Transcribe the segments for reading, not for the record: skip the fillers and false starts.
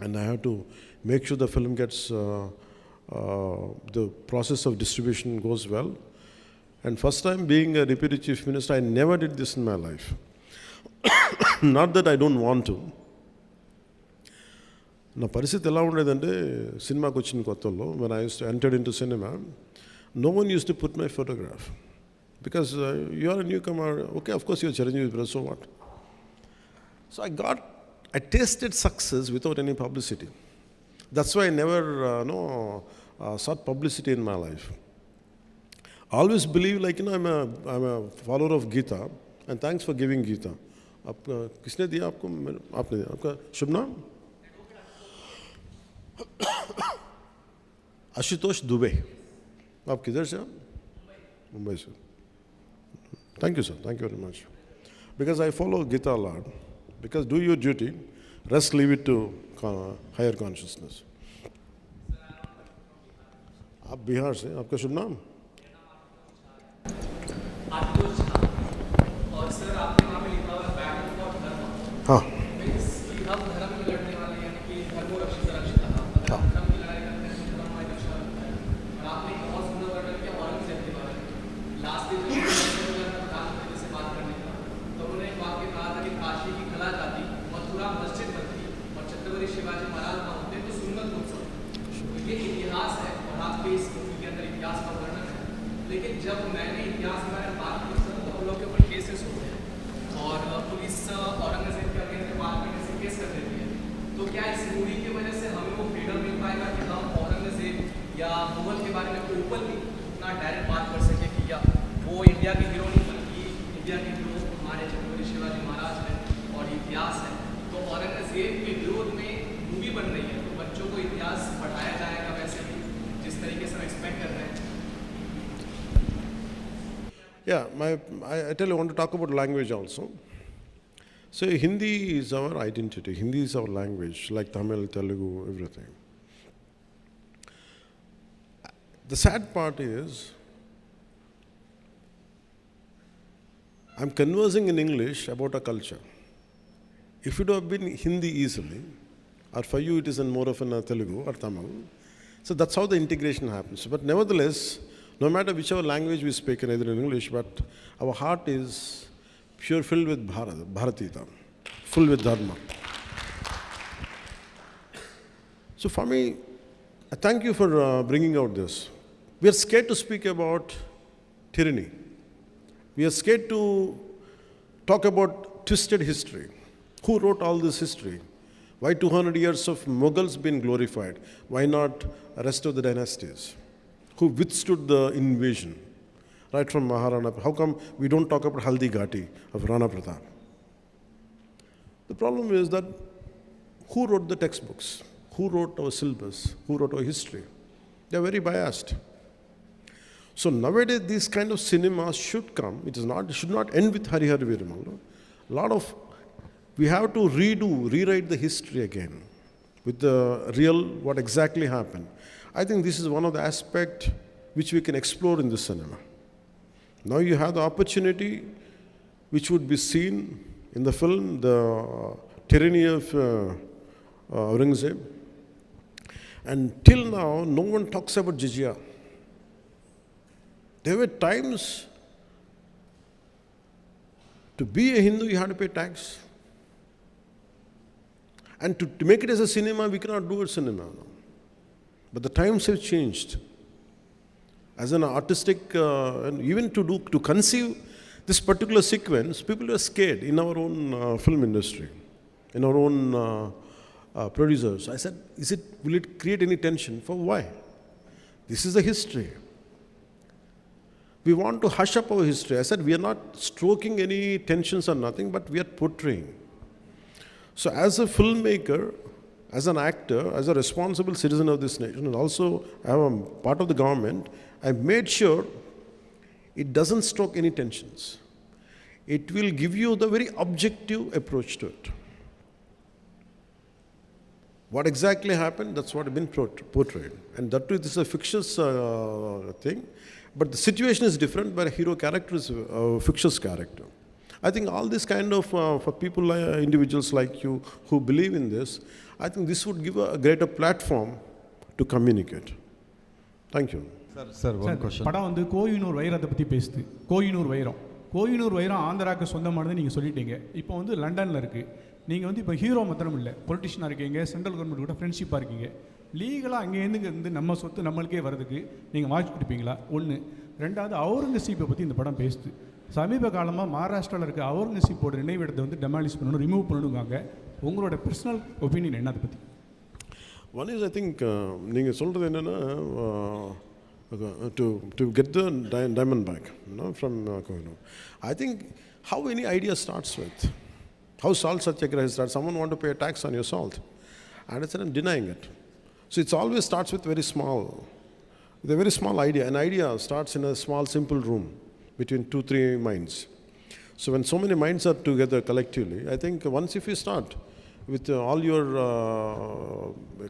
and I have to make sure the film gets, the process of distribution goes well. And first time being a Deputy Chief Minister, I never did this in my life. Not that I don't want to. నా పరిస్థితి ఎలా ఉండేదంటే సినిమాకి వచ్చిన కొత్తలో when I used to enter into cinema, no one used to put my photograph. Because you are a newcomer, okay, of course you're Chiranjeevi brother, so what? So I tasted success without any publicity. That's why I never sought publicity in my life. I always believe, like, I'm a follower of Gita, and thanks for giving Gita. किसने दिया आपको? आपने दिया. आपका शुभ नाम? आशुतोष दुबे. आप किधर से? मुंबई से. Thank you, sir. Thank you very much. Because I follow Gita a lot. Because do your duty, rest leave it to higher consciousness. आप बिहार से, आपका शुभ नाम? और सर आपने वहाँ पे लिखा हुआ बैटल फॉर धर्म। हाँ। हम धर्म में लड़ने वाले, यानी कि धर्मो रक्षित रक्षिता। अगर धर्म की लड़ाई करते हैं तो धर्म हमारी रक्षा करता है। और आपने एक बहुत सुंदर वर्णन किया औरंगजेब के बारे में। लास्ट डे जब प्रधानमंत्री से बात करने का, तो उन्होंने एक वाक्य कहा था कि काशी की खला जाती, मथुरा मस्जिद बनती, और छत्रपति शिवाजी महाराज ना होते तो सुन्नत हो सकती। ये इतिहास है और आपके इस मूवी के अंदर इतिहास का वर्णन है। लेकिन जब मैंने इतिहास के बारे में बात की तो उन लोगों के ऊपर केसेस हो गए और पुलिस औरंगजेब के अगेंस्ट बात करने से केस कर देती है। तो क्या इस मूवी की वजह से हमें वो फ्रीडम मिल पाएगा कि हम औरंगजेब या मुगल के बारे में ओपनली उतना डायरेक्ट बात कर सके कि या वो इंडिया के हीरो नहीं बल्कि इंडिया के हीरो हमारे छत्रपति शिवाजी महाराज हैं और इतिहास है। तो औरंगजेब के विरोध में मूवी बन रही है, तो बच्चों को इतिहास पढ़ाया जाएगा वैसे ही जिस तरीके से हम एक्सपेक्ट कर रहे हैं। Yeah, I tell you, I want to talk about language also. So Hindi is our identity. Hindi is our language, like Tamil, Telugu, everything. The sad part is, I'm conversing in English about a culture. If it would have been Hindi easily, or for you it is in more of a Telugu or Tamil, so that's how the integration happens. But nevertheless, no matter whichever language we speak, either in English, but our heart is pure, filled with Bharatita, full with Dharma. So for me, I thank you for bringing out this. We are scared to speak about tyranny. We are scared to talk about twisted history. Who wrote all this history? Why 200 years of Mughals been glorified? Why not the rest of the dynasties? Who withstood the invasion, right from Maharana? How come we don't talk about Haldi Ghati of Rana Pratap? The problem is that who wrote the textbooks? Who wrote our syllabus? Who wrote our history? They are very biased. So nowadays, these kind of cinemas should come. It should not end with Hari Hari Veeramallu. We have to rewrite the history again with the real, what exactly happened. I think this is one of the aspects which we can explore in the cinema. Now you have the opportunity which would be seen in the film, the tyranny of Aurangzeb. And till now, no one talks about jizya. There were times to be a Hindu, you had to pay tax. And to make it as a cinema, we cannot do it cinema now. But the times have changed. As an artistic, and even to conceive this particular sequence, people are scared in our own film industry, in our own producers. I said, will it create any tension? For why? This is the history. We want to hush up our history. I said, we are not stroking any tensions or nothing, but we are portraying. So as a filmmaker, as an actor, as a responsible citizen of this nation, and also I am part of the government, I made sure it doesn't stoke any tensions. It will give you the very objective approach to it. What exactly happened, that's what has been portrayed. And that too, this is a fictitious thing, but the situation is different, but a hero character is a fictitious character. I think all this kind of, for people, individuals like you who believe in this, I think this would give a greater platform to communicate. Thank you. Sir, one question. படம் வந்து கோயினூர் வைரத்தை பற்றி பேசுது. கோயினூர் வைரம் ஆந்திராவுக்கு சொந்தமானது நீங்கள் சொல்லிட்டீங்க. இப்போ வந்து லண்டனில் இருக்குது. நீங்கள் வந்து இப்போ ஹீரோ மாத்திரம் இல்லை, பொலிட்டிஷியனாக இருக்கீங்க, சென்ட்ரல் கவர்மெண்ட் கூட ஃப்ரெண்ட்ஷிப்பாக இருக்கீங்க. லீகலாக அங்கேருந்து நம்ம சொத்து நம்மளுக்கே வர்றதுக்கு நீங்கள் வாய்ப்பு கொடுப்பீங்களா? ஒன்று. ரெண்டாவது, அவுரங்கசீப்பை பற்றி இந்த படம் பேசுது. சமீப காலமாக மகாராஷ்டிராவில் இருக்க அவுரங்கசீப்போட நினைவிடத்தை வந்து டெமாலிஷ் பண்ணணும், ரிமூவ் பண்ணணுங்காங்க. உங்களோட பர்சனல் ஒப்பீனியன் என்ன அதை பற்றி? One is, I think, நீங்கள் சொல்கிறது என்னென்னா, to get the diamond back, from Kohinoor. I think how any idea starts with, how salt satyagraha starts. Someone want to pay a tax on your salt, and it's denying it. So it's always starts with with a very small idea. An idea starts in a small, simple room between 2-3 minds. So when so many minds are together collectively, I think once if you start with all your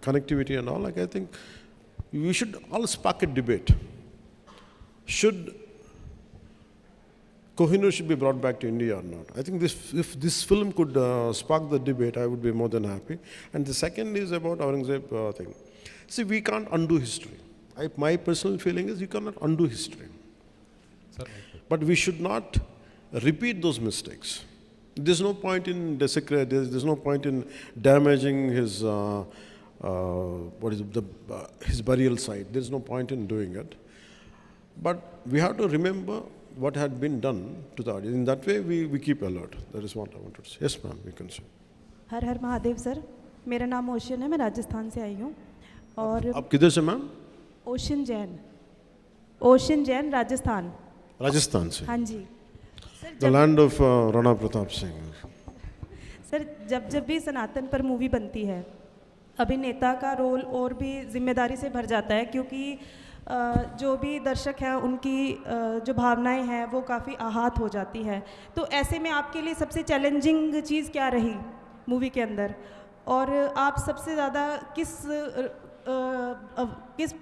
connectivity and all, like, I think we should all spark a debate. Should Kohinoor should be brought back to India or not? I think if this film could spark the debate, I would be more than happy. And the second is about Aurangzeb thing. See, we can't undo history. My personal feeling is you cannot undo history. Sir. But we should not repeat those mistakes. There's no point in desecrating, there's no point in damaging his his burial site. There's no point in doing it. But we have to remember what had been done to the audience. In that way, we keep alert. That is what I wanted to say. Yes, ma'am, we can say. Her her Mahadev sir, मेरा नाम ocean है, मैं राजस्थान से आई हूँ. और आप किधर से मैम? ओशन जैन राजस्थान. राजस्थान से. हाँ जी The land of Rana Pratap Singh. Sir, जब भी सनातन पर मूवी बनती है, अभिनेता का रोल और भी जिम्मेदारी से भर जाता है, क्योंकि जो भी दर्शक हैं उनकी जो भावनाएं हैं वो काफ़ी आहत हो जाती है. तो ऐसे में आपके लिए सबसे चैलेंजिंग चीज़ क्या रही मूवी के अंदर, और आप सबसे ज़्यादा किस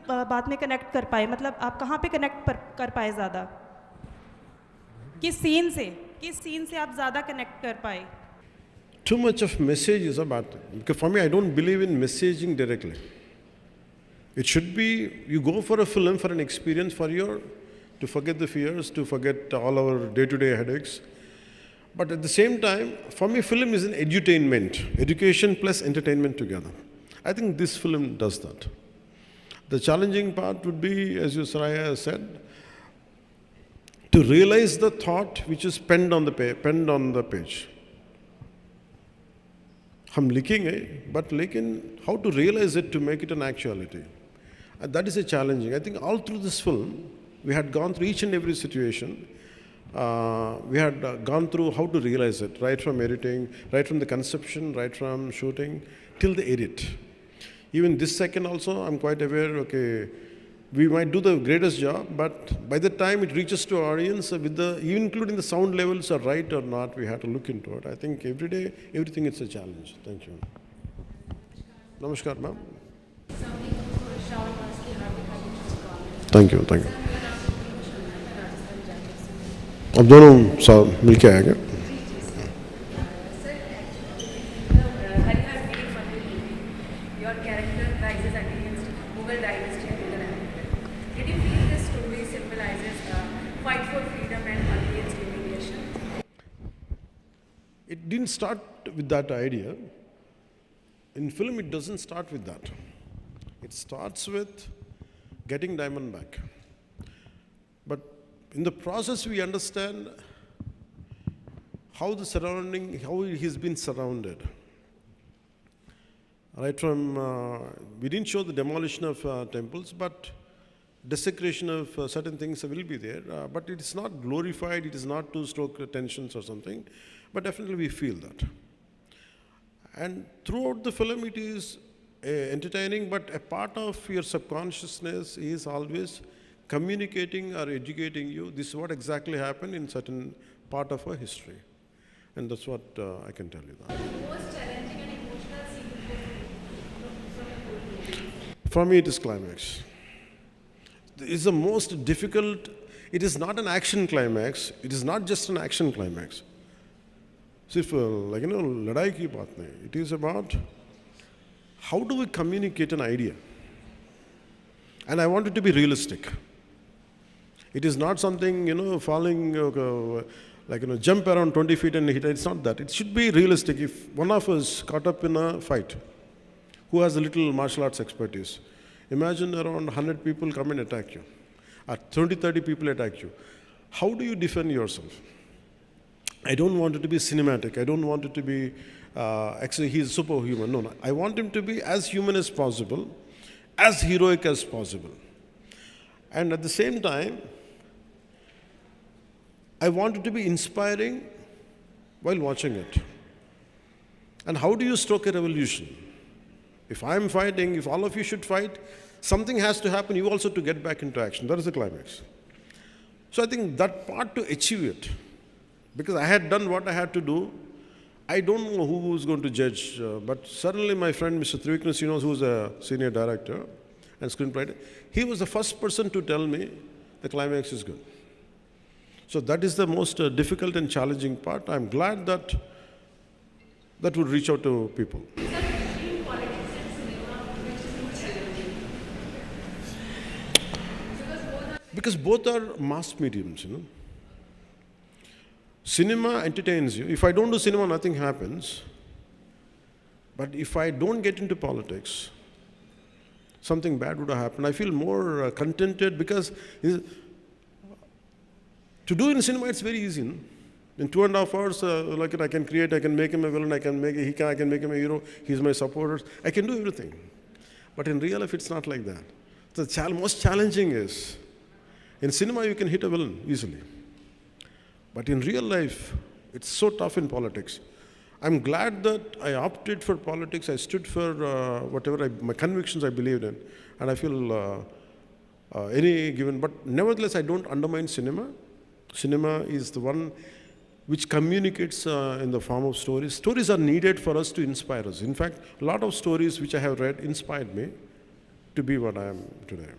बात में कनेक्ट कर पाए? मतलब आप कहाँ पे कनेक्ट कर पाए ज़्यादा? किस सीन से आप ज़्यादा कनेक्ट कर पाए? Too much of message is a bad thing. Because for me, I don't believe in messaging directly. It should be, you go for a film for an experience, to forget the fears, to forget all our day-to-day headaches. But at the same time, for me, film is an edutainment, education plus entertainment together. I think this film does that. The challenging part would be, as you Saraya said, to realize the thought which is penned on the page. हम लिखेंगे, but लेकिन how to realize it to make it an actuality. And that is a challenging. I think all through this film, we had gone through each and every situation. We had gone through how to realize it, right from editing, right from the conception, right from shooting, till the edit. Even this second also, I'm quite aware, okay, we might do the greatest job, but by the time it reaches to our audience, even including the sound levels are right or not, we have to look into it. I think every day, everything is a challenge. Thank you. Namaskar, ma'am. Thank you. अब दोनों मिलके आएंगे. It didn't start with that idea. In film, it doesn't start with that. It starts with getting diamond back. But in the process, we understand how he's been surrounded. Right from, we didn't show the demolition of temples, but desecration of certain things will be there. But it is not glorified, it is not to stoke tensions or something. But definitely we feel that. And throughout the film, it is entertaining, but a part of your subconsciousness is always communicating or educating you. This is what exactly happened in certain part of our history. And that's what I can tell you. That. Most challenging and emotional scene from the whole movie? For me, it is climax. It is the most difficult. It is not an action climax. It is not just an action climax. सिर्फ लड़ाई की बात नहीं. It is about how do we communicate an idea. And I want it to be realistic. It is not something, falling, jump around 20 feet and hit. It's not that. It should be realistic. If one of us caught up in a fight, who has a little martial arts expertise, imagine around 100 people come and attack you, or 20, 30 people attack you. How do you defend yourself? I don't want it to be cinematic. I don't want it to be, actually, he's superhuman. No. I want him to be as human as possible, as heroic as possible. And at the same time, I want it to be inspiring while watching it. And how do you stoke a revolution? If I'm fighting, if all of you should fight, something has to happen, you also to get back into action. That is the climax. So I think that part to achieve it, because I had done what I had to do, I don't know who is going to judge, but certainly my friend Mr. Trivikram Srinivas, who is a senior director and screenwriter, he was the first person to tell me the climax is good. So that is the most difficult and challenging part. I'm glad that that would reach out to people. Because both are mass mediums, Cinema entertains you. If I don't do cinema, nothing happens. But if I don't get into politics, something bad would have happened. I feel more contented because to do in cinema, it's very easy. In 2.5 hours, I can create, I can make him a villain, I can make him a hero, he's my supporter, I can do everything. But in real life, it's not like that. The most challenging is, in cinema, you can hit a villain easily. But in real life, it's so tough in politics. I'm glad that I opted for politics. I stood for whatever my convictions I believed in. And I feel any given, but nevertheless, I don't undermine cinema. Cinema is the one which communicates in the form of stories. Stories are needed for us to inspire us. In fact, a lot of stories which I have read inspired me to be what I am today.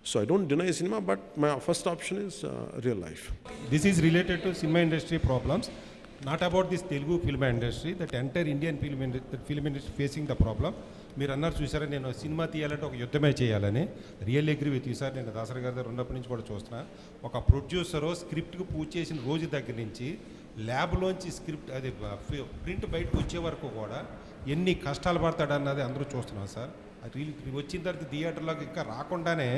So I don't deny cinema, but my first option is real life. This is related to cinema industry problems, not about this Telugu film industry, that entire Indian film industry facing the problem. మీరు అన్నారు చూసారా, నేను cinema తీయాలంటే ఒక యుద్ధమే చేయాలని. Real agree with you sir. నేను దాసరి గారి దగ్గర ఉన్నప్పటి నుంచి కూడా చూస్తున్నా, ఒక ప్రొడ్యూసరు స్క్రిప్ట్కి పూజ చేసిన రోజు దగ్గర నుంచి ల్యాబ్లోంచి స్క్రిప్ట్ అది ప్రింట్ బయటకు వచ్చే వరకు కూడా ఎన్ని కష్టాలు పడతాడన్నది అందరూ చూస్తున్నాం సార్. అది వచ్చిన తర్వాత థియేటర్లోకి ఇంకా రాకుండానే,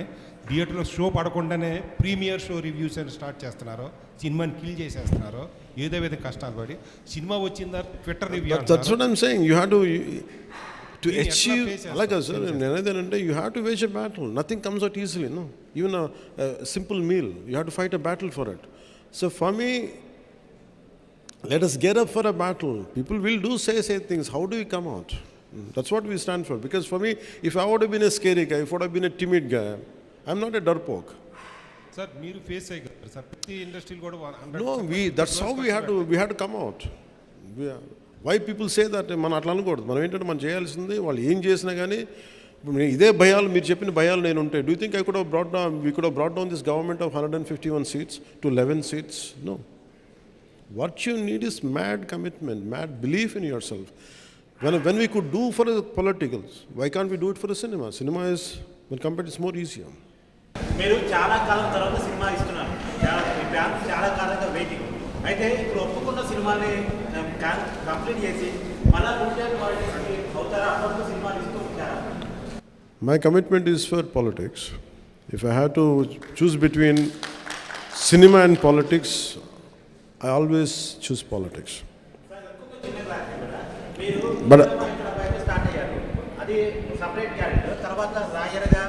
థియేటర్లో షో పడకుండానే ప్రీమియర్ షో రివ్యూస్ అని స్టార్ట్ చేస్తున్నారు, సినిమాని కిల్ చేసేస్తున్నారు, ఏదో విధంగా కష్టాలు పడి. సినిమా వచ్చిన తర్వాత Twitter review. That's what I'm saying. You have to achieve, like I said, you have to wage a battle. Nothing comes out easily, no. Even a simple meal, you have to fight a battle for it. So for me, let us get up for a battle. People will say things. How do we come out? That's what we stand for. Because for me, if I would have been a scary guy, if I would have been a timid guy, I'm not a darpoke. Sir, మీరు face అయ్యారు sir. ప్రతి ఇండస్ట్రీలో కూడా No, that's how we had to come out. Why people say that మనం అట్లా అనకూడదు. మనం ఏంటంటే మనం చేయాల్సింది, వాళ్ళు ఏం చేసినా కానీ ఇదే భయాలు, మీరు చెప్పిన భయాలు నేను ఉంటాయి. Do you think we could have brought down this government of 151 seats to 11 seats? No. What you need is mad commitment, mad belief in yourself. When we could do for the politicals, why can't we do it for the cinema? Cinema is, when compared, it's more easier. మీరు చాలా కాలం తర్వాత cinema ఇస్తున్నారు, చాలా కాలంగా waiting. అయితే ఇప్పుడు ఒప్పుకున్న సినిమాని కంప్లీట్ చేసి మళ్ళీ అవుతారా? అప్పుడు సినిమాలు ఇస్తూ ఉంటారా? My commitment is for politics. If I have to choose between cinema and politics, I always choose politics. But start అయ్యారు, అది సపరేట్ క్యారెక్టర్. తర్వాత లాయర్గా,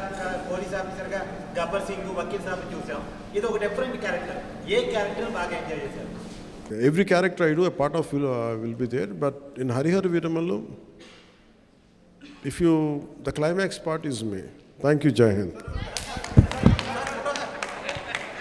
పోలీస్ ఆఫీసర్గా గబ్బర్ సింగ్, వకీల్ సాబ్ చూసాం. ఇది ఒక డిఫరెంట్ క్యారెక్టర్. ఏ క్యారెక్టర్ బాగా ఎంజాయ్ చేశారు? every character I do, a part of will be there. But in Harihar Veeramallu, the climax part is me. Thank you, Jai Hind.